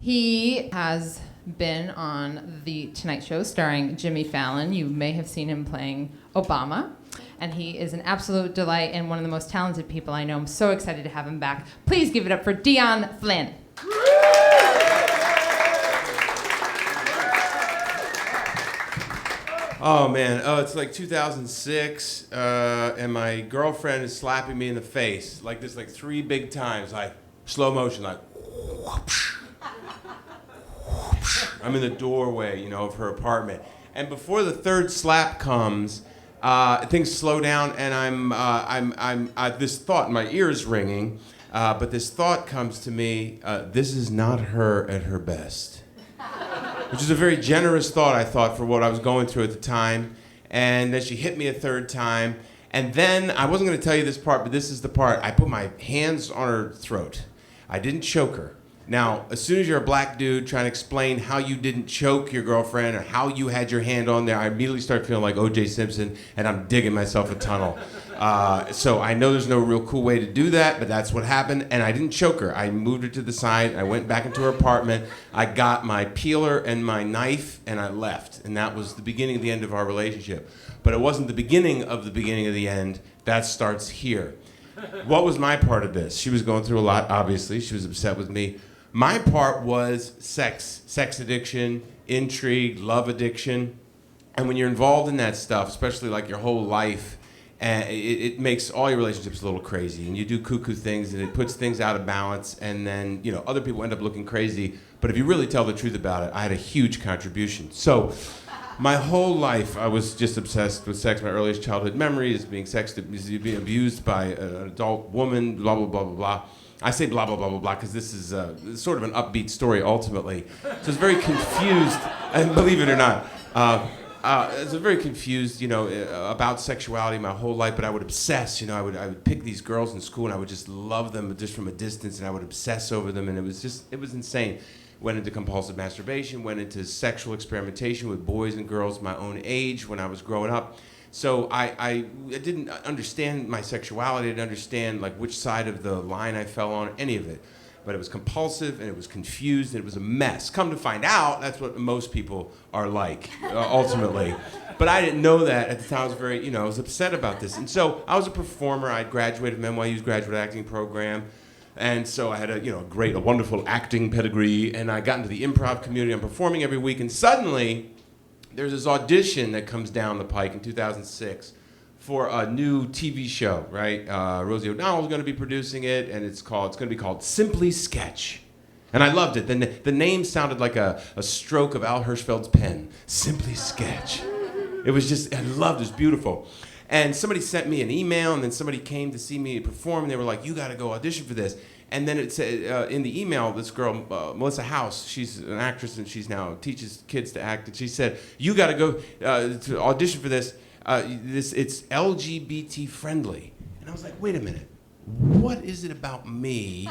He has been on The Tonight Show starring Jimmy Fallon. You may have seen him playing Obama. And he is an absolute delight and one of the most talented people I know. I'm so excited to have him back. Please give it up for Dion Flynn. Oh man, it's like 2006, and my girlfriend is slapping me in the face like this, like 3 big times, like slow motion, like whoosh, whoosh. I'm in the doorway, of her apartment, and before the 3rd slap comes, things slow down, and I'm this thought, my ear's ringing, but this thought comes to me: this is not her at her best. Which is a very generous thought, I thought, for what I was going through at the time. And then she hit me a 3rd time. And then, I wasn't going to tell you this part, but this is the part. I put my hands on her throat. I didn't choke her. Now, as soon as you're a black dude trying to explain how you didn't choke your girlfriend or how you had your hand on there, I immediately start feeling like O.J. Simpson, and I'm digging myself a tunnel. So I know there's no real cool way to do that, but that's what happened, and I didn't choke her. I moved her to the side, I went back into her apartment, I got my peeler and my knife, and I left. And that was the beginning of the end of our relationship. But it wasn't the beginning of the end. That starts here. What was my part of this? She was going through a lot, obviously. She was upset with me. My part was sex addiction, intrigue, love addiction. And when you're involved in that stuff, especially like your whole life, it makes all your relationships a little crazy. And you do cuckoo things, and it puts things out of balance. And then, other people end up looking crazy. But if you really tell the truth about it, I had a huge contribution. So my whole life, I was just obsessed with sex. My earliest childhood memories, being being abused by an adult woman, blah, blah, blah, blah, blah. I say blah, blah, blah, blah, blah, because this is sort of an upbeat story, ultimately. So I was very confused, and believe it or not, I was very confused, about sexuality my whole life, but I would obsess, I would pick these girls in school, and I would just love them just from a distance, and I would obsess over them, and it was insane. Went into compulsive masturbation, went into sexual experimentation with boys and girls my own age when I was growing up. So I didn't understand my sexuality. I didn't understand which side of the line I fell on, any of it. But it was compulsive, and it was confused, and it was a mess. Come to find out, that's what most people are like, ultimately. But I didn't know that at the time. I was I was upset about this. And so I was a performer. I graduated from NYU's graduate acting program. And so I had a wonderful acting pedigree, and I got into the improv community. I'm performing every week, and suddenly, there's this audition that comes down the pike in 2006 for a new TV show, right? Rosie O'Donnell's going to be producing it, and it's going to be called Simply Sketch. And I loved it. The name sounded like a stroke of Al Hirschfeld's pen. Simply Sketch. It was just, I loved it. It was beautiful. And somebody sent me an email, and then somebody came to see me perform, and they were like, you got to go audition for this. And then it said in the email, this girl, Melissa House, she's an actress, and she's now teaches kids to act. And she said, you got to go to audition for this. It's LGBT friendly. And I was like, wait a minute. What is it about me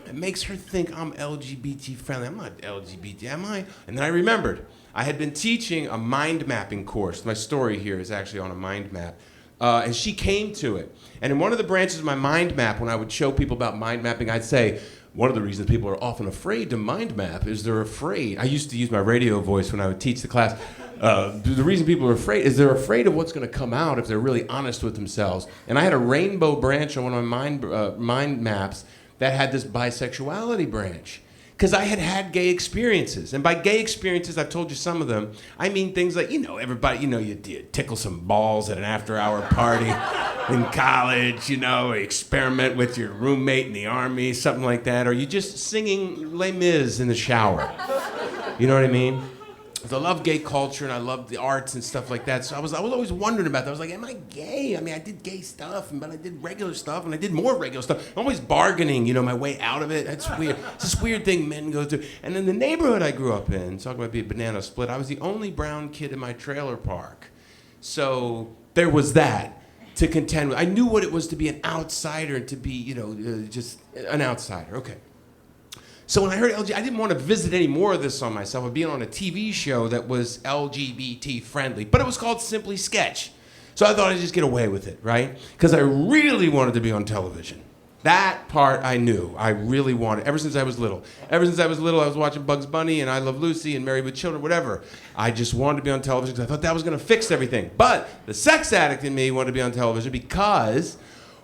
that makes her think I'm LGBT friendly? I'm not LGBT, am I? And then I remembered. I had been teaching a mind mapping course. My story here is actually on a mind map. And she came to it. And in one of the branches of my mind map, when I would show people about mind mapping, I'd say, one of the reasons people are often afraid to mind map is they're afraid. I used to use my radio voice when I would teach the class. The reason people are afraid is they're afraid of what's going to come out if they're really honest with themselves. And I had a rainbow branch on one of my mind maps that had this bisexuality branch. Because I had had gay experiences. And by gay experiences, I've told you some of them, I mean things like, everybody, you tickle some balls at an after-hour party in college, or experiment with your roommate in the army, something like that, or you just singing Les Mis in the shower. You know what I mean? I love gay culture, and I love the arts and stuff like that. So I was always wondering about that. I was like, am I gay? I mean, I did gay stuff, but I did regular stuff, and I did more regular stuff. I'm always bargaining, my way out of it. That's weird. It's this weird thing men go through. And in the neighborhood I grew up in, talking about being a banana split, I was the only brown kid in my trailer park. So there was that to contend with. I knew what it was to be an outsider and to be, just an outsider. Okay. So when I heard LGBT, I didn't want to visit any more of this on myself. I'd be on a TV show that was LGBT friendly, but it was called Simply Sketch. So I thought I'd just get away with it, right? Because I really wanted to be on television. That part I knew. I really wanted, ever since I was little. Ever since I was little, I was watching Bugs Bunny and I Love Lucy and Married with Children, whatever. I just wanted to be on television because I thought that was going to fix everything. But the sex addict in me wanted to be on television because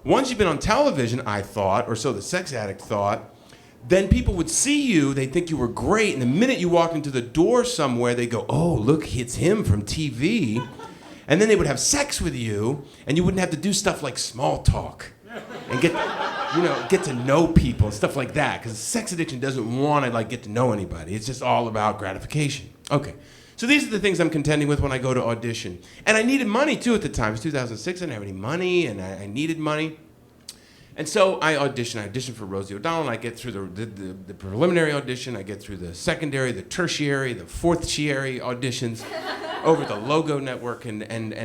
once you've been on television, I thought, or so the sex addict thought, then people would see you, they'd think you were great, and the minute you walked into the door somewhere, they'd go, oh, look, it's him from TV. And then they would have sex with you, and you wouldn't have to do stuff like small talk and get to know people and stuff like that, because sex addiction doesn't want to get to know anybody. It's just all about gratification. Okay, so these are the things I'm contending with when I go to audition. And I needed money too at the time. It was 2006, I didn't have any money, and I needed money. And so I auditioned for Rosie O'Donnell, and I get through the preliminary audition, I get through the secondary, the tertiary, the fourth-tiary auditions over the Logo Network, and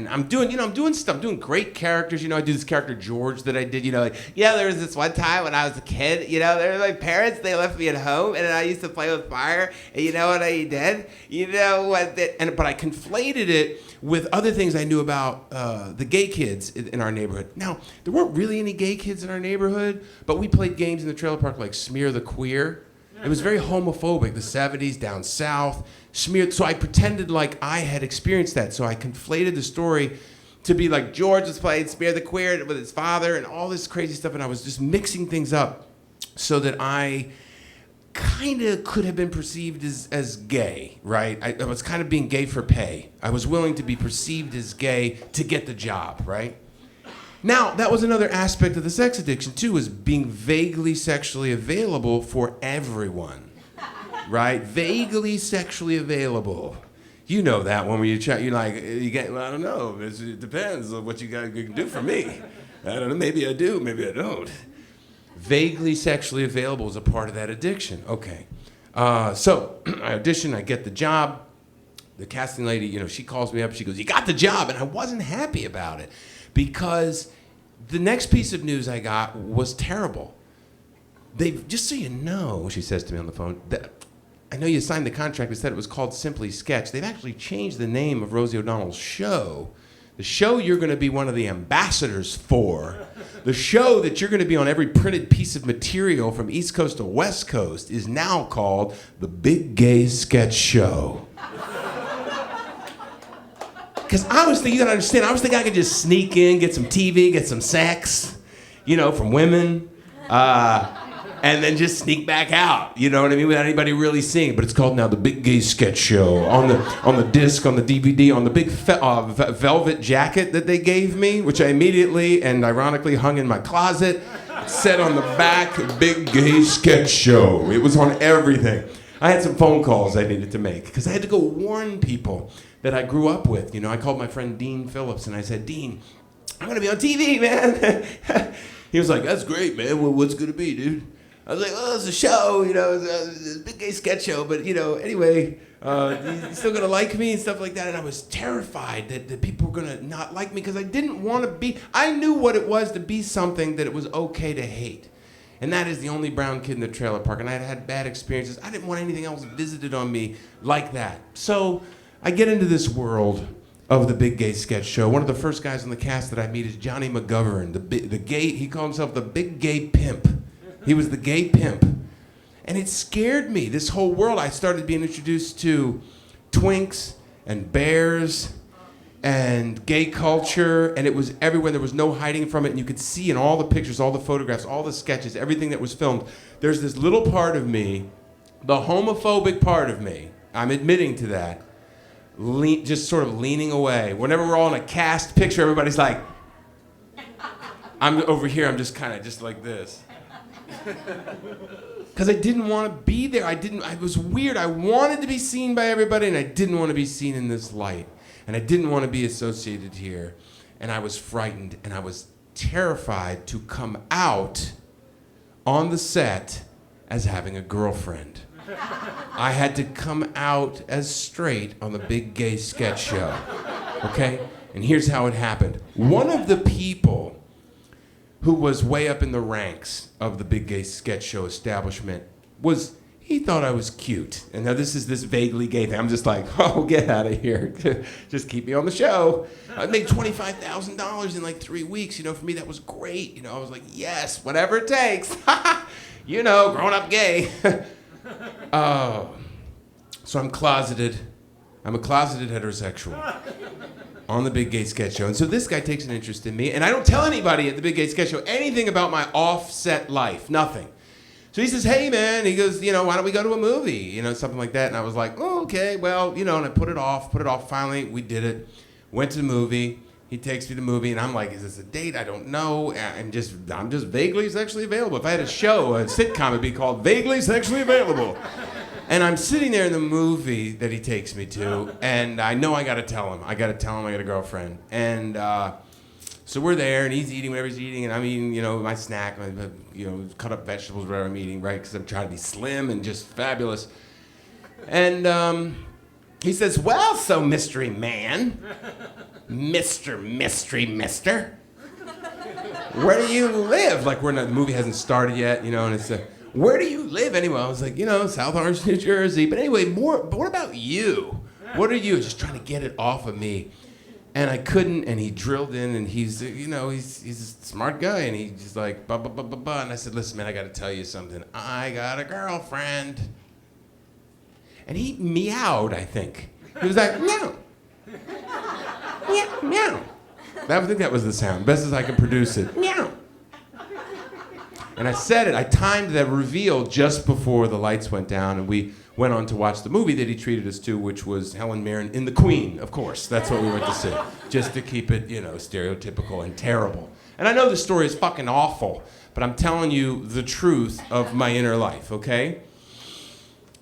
I'm doing stuff, I'm doing great characters, I do this character George that I did, there was this one time when I was a kid, there were my parents, they left me at home, and I used to play with fire, and you know what I did? But I conflated it with other things I knew about the gay kids in our neighborhood. Now, there weren't really any gay kids in our neighborhood, but we played games in the trailer park like Smear the Queer. It was very homophobic, the 70s, down south, smeared. So I pretended like I had experienced that. So I conflated the story to be like George was playing Smear the Queer with his father and all this crazy stuff. And I was just mixing things up so that I kind of could have been perceived as gay, right? I was kind of being gay for pay. I was willing to be perceived as gay to get the job, right? Now, that was another aspect of the sex addiction, too, was being vaguely sexually available for everyone, right? Vaguely sexually available. You know that one where you get, well, I don't know. It depends on what you can do for me. I don't know, maybe I do, maybe I don't. Vaguely sexually available is a part of that addiction. Okay. So I audition, I get the job. The casting lady, she calls me up, she goes, you got the job. And I wasn't happy about it because the next piece of news I got was terrible. Just so you know, she says to me on the phone, I know you signed the contract that said it was called Simply Sketch. They've actually changed the name of Rosie O'Donnell's show. The show you're going to be one of the ambassadors for, the show that you're going to be on every printed piece of material from East Coast to West Coast is now called The Big Gay Sketch Show. Because I was thinking, you gotta understand, I was thinking I could just sneak in, get some TV, get some sex, from women, and then just sneak back out, you know what I mean, without anybody really seeing. But it's called now The Big Gay Sketch Show. On the disc, on the DVD, on the big velvet jacket that they gave me, which I immediately and ironically hung in my closet, said on the back, Big Gay Sketch Show. It was on everything. I had some phone calls I needed to make, because I had to go warn people that I grew up with. I called my friend Dean Phillips, and I said, Dean, I'm gonna be on TV, man. He was like, that's great, man. Well, what's it gonna be, dude? I was like, well, it's a show, it's a big gay sketch show, but, anyway, you still gonna like me and stuff like that. And I was terrified that people were gonna not like me because I didn't want to be, I knew what it was to be something that it was okay to hate. And that is the only brown kid in the trailer park, and I had bad experiences. I didn't want anything else visited on me like that. So I get into this world of the Big Gay Sketch Show. One of the first guys on the cast that I meet is Johnny McGovern, the gay, he called himself the Big Gay Pimp. He was the gay pimp. And it scared me, this whole world. I started being introduced to twinks and bears and gay culture, and it was everywhere. There was no hiding from it, and you could see in all the pictures, all the photographs, all the sketches, everything that was filmed, there's this little part of me, the homophobic part of me, I'm admitting to that, just sort of leaning away. Whenever we're all in a cast picture, everybody's like, I'm over here, I'm just kind of just like this. Because I didn't want to be there. I was weird. I wanted to be seen by everybody, and I didn't want to be seen in this light. And I didn't want to be associated here. And I was frightened, and I was terrified to come out on the set as having a girlfriend. I had to come out as straight on the Big Gay Sketch Show, okay? And here's how it happened. One of the people who was way up in the ranks of the Big Gay Sketch Show establishment he thought I was cute. And now this is this vaguely gay thing. I'm just like, oh, get out of here. Just keep me on the show. I made $25,000 in like 3 weeks. You know, for me, that was great. You know, I was like, yes, whatever it takes. You know, grown up gay. So I'm closeted. I'm a closeted heterosexual on the Big Gay Sketch Show. And so this guy takes an interest in me, and I don't tell anybody at the Big Gay Sketch Show anything about my offset life, nothing. So he says, hey man, he goes, you know, why don't we go to a movie? You know, something like that. And I was like, oh, okay, well, you know, and I put it off. Finally, we did it. Went to the movie. He takes me to the movie, and I'm like, is this a date? I don't know. And I'm just vaguely sexually available. If I had a show, a sitcom, it'd be called Vaguely Sexually Available. And I'm sitting there in the movie that he takes me to, and I know I got to tell him. I got a girlfriend. And so we're there, and he's eating whatever he's eating, and I'm eating, you know, my snack, you know, cut up vegetables, whatever I'm eating, right? Because I'm trying to be slim and just fabulous. And he says, well, so mystery man, mister, where do you live? Like, the movie hasn't started yet, you know, and it's where do you live anyway? I was like, you know, South Orange, New Jersey. But anyway, but what about you? What are you? Just trying to get it off of me. And I couldn't, and he drilled in, and he's, you know, he's a smart guy, and he's just like, bah, bah, bah, bah, bah. And I said, listen, man, I got to tell you something. I got a girlfriend. And he meowed, I think. He was like, meow. Meow, meow. I think that was the sound, best as I could produce it. Meow. And I said it, I timed that reveal just before the lights went down, and we went on to watch the movie that he treated us to, which was Helen Mirren in The Queen, of course. That's what we went to see, just to keep it, you know, stereotypical and terrible. And I know this story is fucking awful, but I'm telling you the truth of my inner life, okay?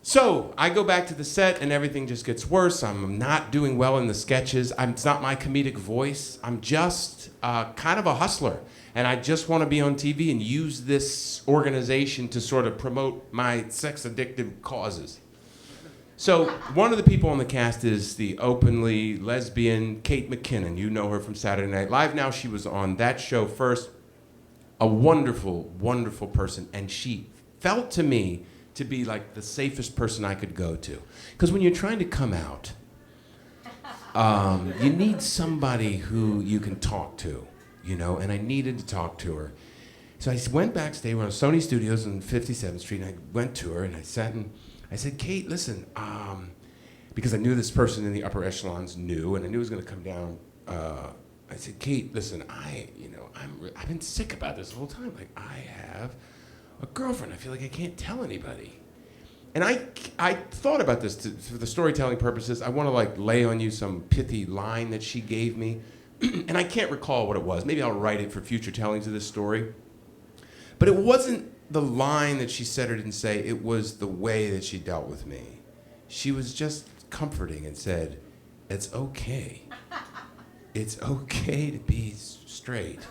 So I go back to the set, and everything just gets worse. I'm not doing well in the sketches. It's not my comedic voice. I'm just kind of a hustler. And I just want to be on TV and use this organization to sort of promote my sex-addictive causes. So one of the people on the cast is the openly lesbian Kate McKinnon. You know her from Saturday Night Live now. She was on that show first. A wonderful, wonderful person. And she felt to me to be like the safest person I could go to. Because when you're trying to come out, you need somebody who you can talk to. You know, and I needed to talk to her. So I went backstage, we're on Sony Studios on 57th Street, and I went to her, and I sat and I said, Kate, listen, because I knew this person in the upper echelons knew, and I knew it was going to come down. I said, Kate, listen, I've been sick about this the whole time. Like, I have a girlfriend. I feel like I can't tell anybody. And I thought about this for the storytelling purposes. I want to, like, lay on you some pithy line that she gave me. And I can't recall what it was. Maybe I'll write it for future tellings of this story. But it wasn't the line that she said or didn't say. It was the way that she dealt with me. She was just comforting and said, it's okay. It's okay to be straight.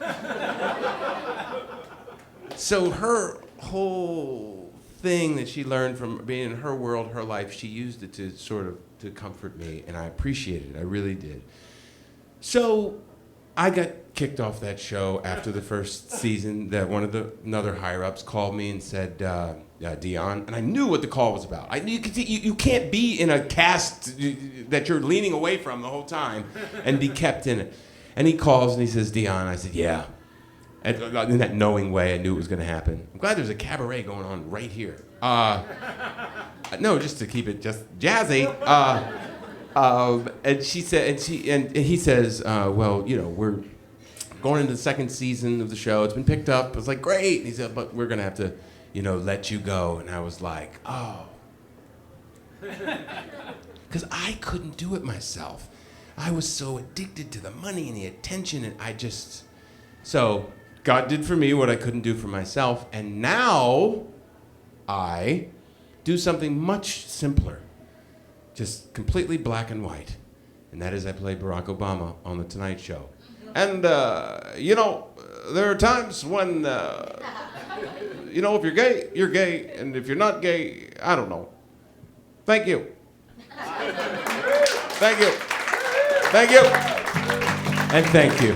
So her whole thing that she learned from being in her world, her life, she used it to sort of to comfort me, and I appreciated it. I really did. So I got kicked off that show after the first season. That one of another higher-ups called me and said, Dion, and I knew what the call was about. You can't be in a cast that you're leaning away from the whole time and be kept in it. And he calls and he says, Dion. I said, yeah. And in that knowing way, I knew it was going to happen. I'm glad there's a cabaret going on right here. No, just to keep it just jazzy. And she said, and he says, well, you know, we're going into the second season of the show. It's been picked up. I was like, great. And he said, but we're gonna have to, you know, let you go. And I was like, oh, because I couldn't do it myself. I was so addicted to the money and the attention, and so God did for me what I couldn't do for myself, and now I do something much simpler. Just completely black and white. And that is I play Barack Obama on The Tonight Show. And, you know, there are times when, you know, if you're gay, you're gay. And if you're not gay, I don't know. Thank you. Thank you. Thank you. And thank you.